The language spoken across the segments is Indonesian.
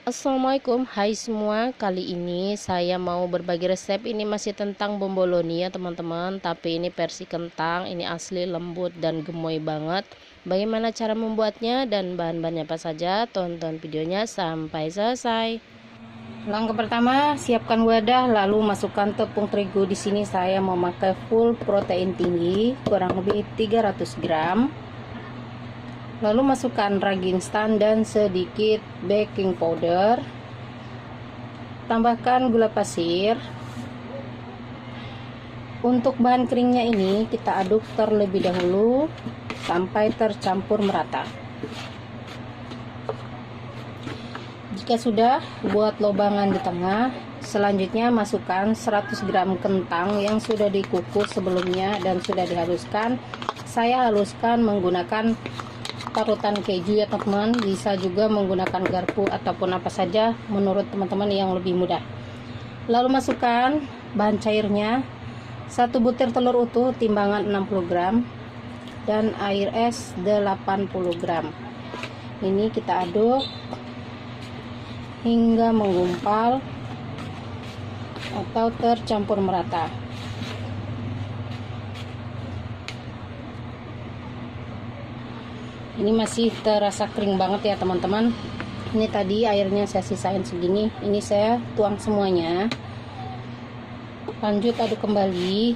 Assalamualaikum, hai semua. Kali ini saya mau berbagi resep. Ini masih tentang bomboloni ya teman-teman, tapi ini versi kentang. Ini asli lembut dan gemoy banget. Bagaimana cara membuatnya dan bahan-bahannya apa saja? Tonton videonya sampai selesai. Langkah pertama, siapkan wadah lalu masukkan tepung terigu. Di sini saya memakai full protein tinggi, kurang lebih 300 gram. Lalu masukkan ragi instan dan sedikit baking powder. Tambahkan gula pasir. Untuk bahan keringnya ini kita aduk terlebih dahulu sampai tercampur merata. Jika sudah, buat lobangan di tengah. Selanjutnya masukkan 100 gram kentang yang sudah dikukus sebelumnya dan sudah dihaluskan. Saya haluskan menggunakan parutan keju ya teman-teman, bisa juga menggunakan garpu ataupun apa saja menurut teman-teman yang lebih mudah. Lalu masukkan bahan cairnya, 1 butir telur utuh timbangan 60 gram dan air es 80 gram. Ini kita aduk hingga menggumpal atau tercampur merata. Ini masih terasa kering banget ya teman-teman. Ini tadi airnya saya sisain segini, ini saya tuang semuanya. Lanjut aduk kembali.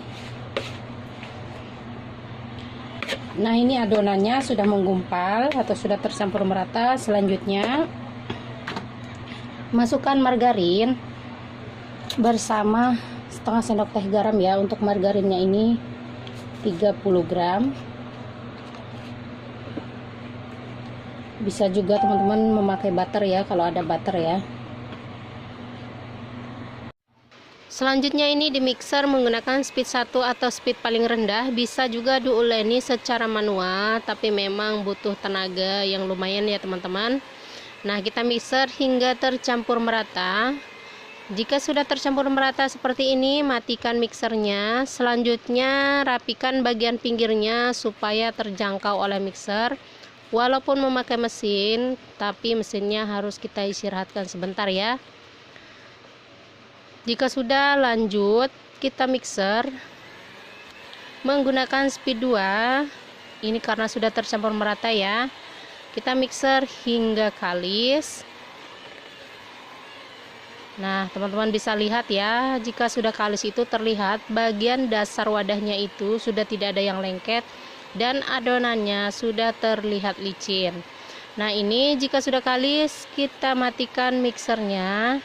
Nah, ini adonannya sudah menggumpal atau sudah tercampur merata. Selanjutnya masukkan margarin bersama setengah sendok teh garam ya. Untuk margarinnya ini 30 gram. Bisa juga teman-teman memakai butter ya, kalau ada butter ya. Selanjutnya ini di mixer menggunakan speed 1 atau speed paling rendah. Bisa juga diuleni secara manual, tapi memang butuh tenaga yang lumayan ya teman-teman. Nah, kita mixer hingga tercampur merata. Jika sudah tercampur merata seperti ini, matikan mixernya. Selanjutnya rapikan bagian pinggirnya supaya terjangkau oleh mixer. Walaupun memakai mesin, tapi mesinnya harus kita istirahatkan sebentar ya. Jika sudah, lanjut kita mixer menggunakan speed 2. Ini karena sudah tercampur merata ya. Kita mixer hingga kalis. Nah, teman-teman bisa lihat ya, jika sudah kalis itu terlihat bagian dasar wadahnya itu sudah tidak ada yang lengket dan adonannya sudah terlihat licin. Nah, ini jika sudah kalis, kita matikan mixernya.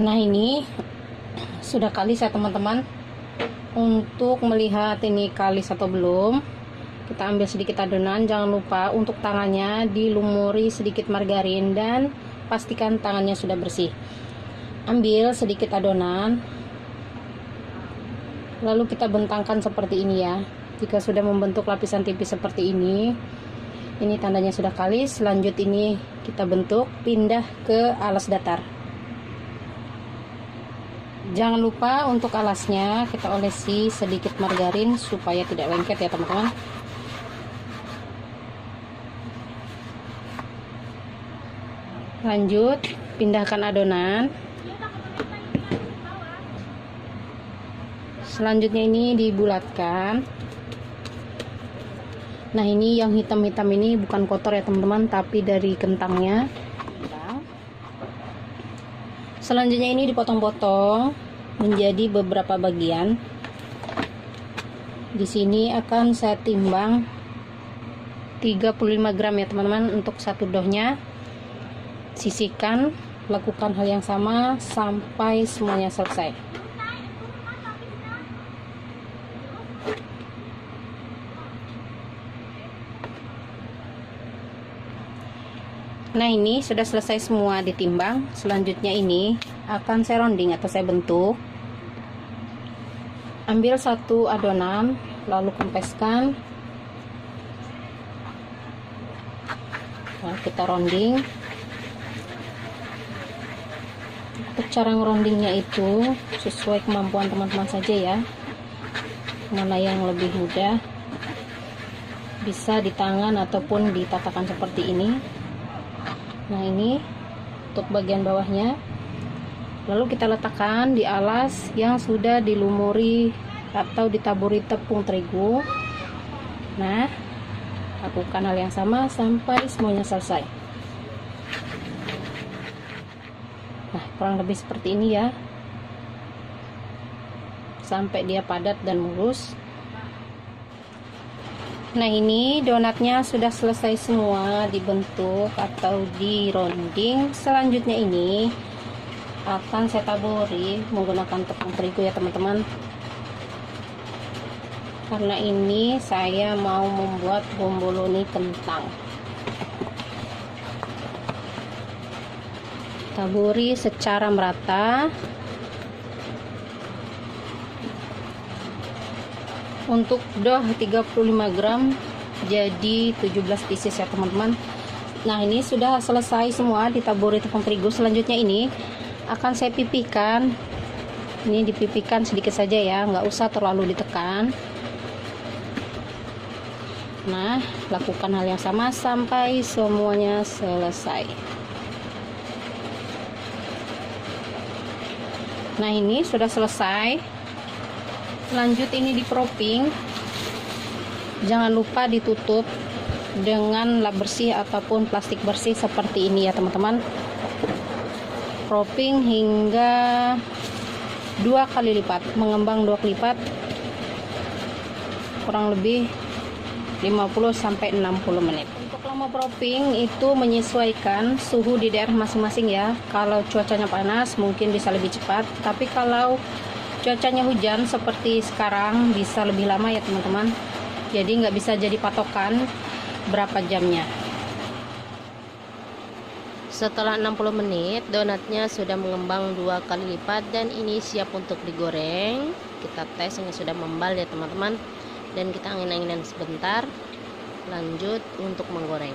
Nah, ini sudah kalis ya teman-teman. Untuk melihat ini kalis atau belum, kita ambil sedikit adonan. Jangan lupa untuk tangannya dilumuri sedikit margarin dan pastikan tangannya sudah bersih. Ambil sedikit adonan, lalu kita bentangkan seperti ini ya. Jika sudah membentuk lapisan tipis seperti ini tandanya sudah kalis. Lanjut ini kita bentuk, pindah ke alas datar. Jangan lupa untuk alasnya kita olesi sedikit margarin supaya tidak lengket ya teman-teman. Lanjut pindahkan adonan. Selanjutnya ini dibulatkan. Nah, ini yang hitam-hitam ini bukan kotor ya teman-teman, tapi dari kentangnya. Selanjutnya ini dipotong-potong menjadi beberapa bagian. Di sini akan saya timbang 35 gram ya teman-teman untuk satu dohnya. Sisihkan, lakukan hal yang sama sampai semuanya selesai. Nah, ini sudah selesai semua ditimbang. Selanjutnya ini akan saya rounding atau saya bentuk. Ambil satu adonan, lalu kempeskan. Nah, kita rounding. Untuk cara ngerondingnya itu sesuai kemampuan teman-teman saja ya, mana yang lebih mudah. bisa di tangan ataupun di tatakan seperti ini. Nah, ini untuk bagian bawahnya. Lalu kita letakkan di alas yang sudah dilumuri atau ditaburi tepung terigu. Nah, lakukan hal yang sama sampai semuanya selesai. Nah, kurang lebih seperti ini ya, sampai dia padat dan mulus. Nah, ini donatnya sudah selesai semua dibentuk atau dironding. Selanjutnya ini akan saya taburi menggunakan tepung terigu ya teman-teman, karena ini saya mau membuat bomboloni kentang. Taburi secara merata. Untuk dough 35 gram jadi 17 pieces ya teman-teman. Nah, ini sudah selesai semua ditaburi tepung terigu. Selanjutnya ini akan saya pipihkan. Ini dipipihkan sedikit saja ya, nggak usah terlalu ditekan. Nah, lakukan hal yang sama sampai semuanya selesai. Nah, ini sudah selesai. Lanjut ini di propping. Jangan lupa ditutup dengan lap bersih ataupun plastik bersih seperti ini ya teman-teman. Propping hingga 2 kali lipat, mengembang 2 kali lipat, kurang lebih 50 sampai 60 menit. Untuk lama propping itu menyesuaikan suhu di daerah masing-masing ya. Kalau cuacanya panas mungkin bisa lebih cepat, tapi kalau cuacanya hujan seperti sekarang bisa lebih lama ya teman-teman. Jadi nggak bisa jadi patokan berapa jamnya. Setelah 60 menit donatnya sudah mengembang 2 kali lipat dan ini siap untuk digoreng. Kita tes ini sudah membal ya teman-teman, dan kita angin-anginan sebentar. Lanjut untuk menggoreng.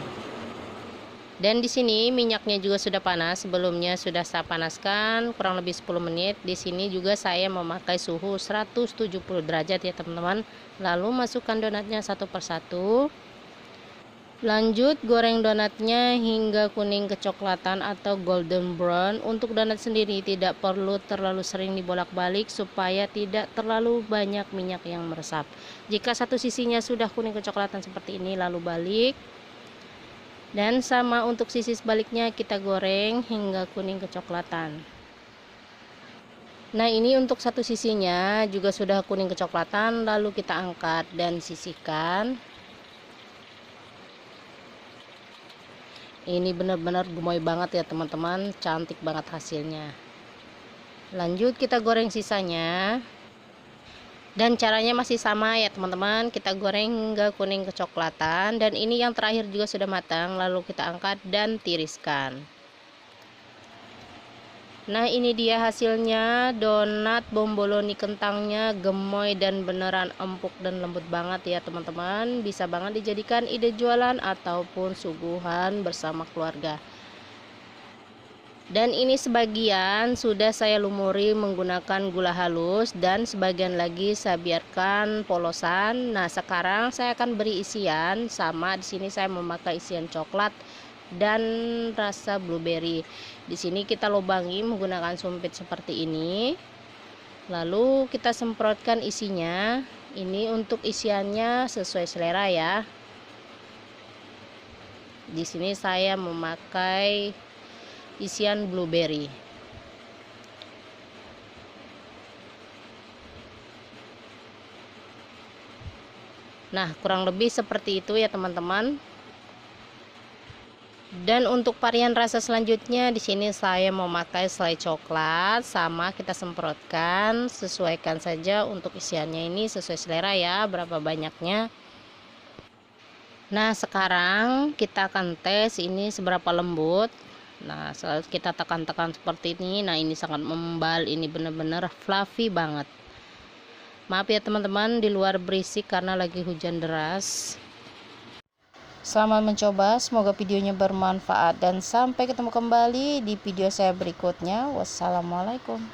Dan di sini minyaknya juga sudah panas. Sebelumnya sudah saya panaskan kurang lebih 10 menit. Di sini juga saya memakai suhu 170 derajat ya teman-teman. Lalu masukkan donatnya satu persatu. Lanjut goreng donatnya hingga kuning kecoklatan atau golden brown. Untuk donat sendiri tidak perlu terlalu sering dibolak-balik supaya tidak terlalu banyak minyak yang meresap. Jika satu sisinya sudah kuning kecoklatan seperti ini, lalu balik. Dan sama untuk sisi sebaliknya kita goreng hingga kuning kecoklatan. Nah, ini untuk satu sisinya juga sudah kuning kecoklatan, lalu kita angkat dan sisihkan. Ini benar-benar gemoy banget ya teman-teman, cantik banget hasilnya. Lanjut kita goreng sisanya. Dan caranya masih sama ya teman-teman, kita goreng hingga kuning kecoklatan. Dan ini yang terakhir juga sudah matang, lalu kita angkat dan tiriskan. Nah, ini dia hasilnya, donat bomboloni kentangnya gemoy dan beneran empuk dan lembut banget ya teman-teman. Bisa banget dijadikan ide jualan ataupun suguhan bersama keluarga. Dan ini sebagian sudah saya lumuri menggunakan gula halus dan sebagian lagi saya biarkan polosan. Nah, sekarang saya akan beri isian. Sama di sini saya memakai isian coklat dan rasa blueberry. Di sini kita lubangi menggunakan sumpit seperti ini. Lalu kita semprotkan isinya. Ini untuk isiannya sesuai selera ya. Di sini saya memakai isian blueberry. Nah, kurang lebih seperti itu ya teman-teman. Dan untuk varian rasa selanjutnya di sini saya memakai selai coklat, sama kita semprotkan, sesuaikan saja untuk isiannya ini sesuai selera ya, berapa banyaknya. Nah, sekarang kita akan tes ini seberapa lembut. Nah, kita tekan-tekan seperti ini. Nah, ini sangat membal, ini benar-benar fluffy banget. Maaf ya teman-teman, di luar berisik karena lagi hujan deras. Selamat mencoba, semoga videonya bermanfaat dan sampai ketemu kembali di video saya berikutnya. Wassalamualaikum.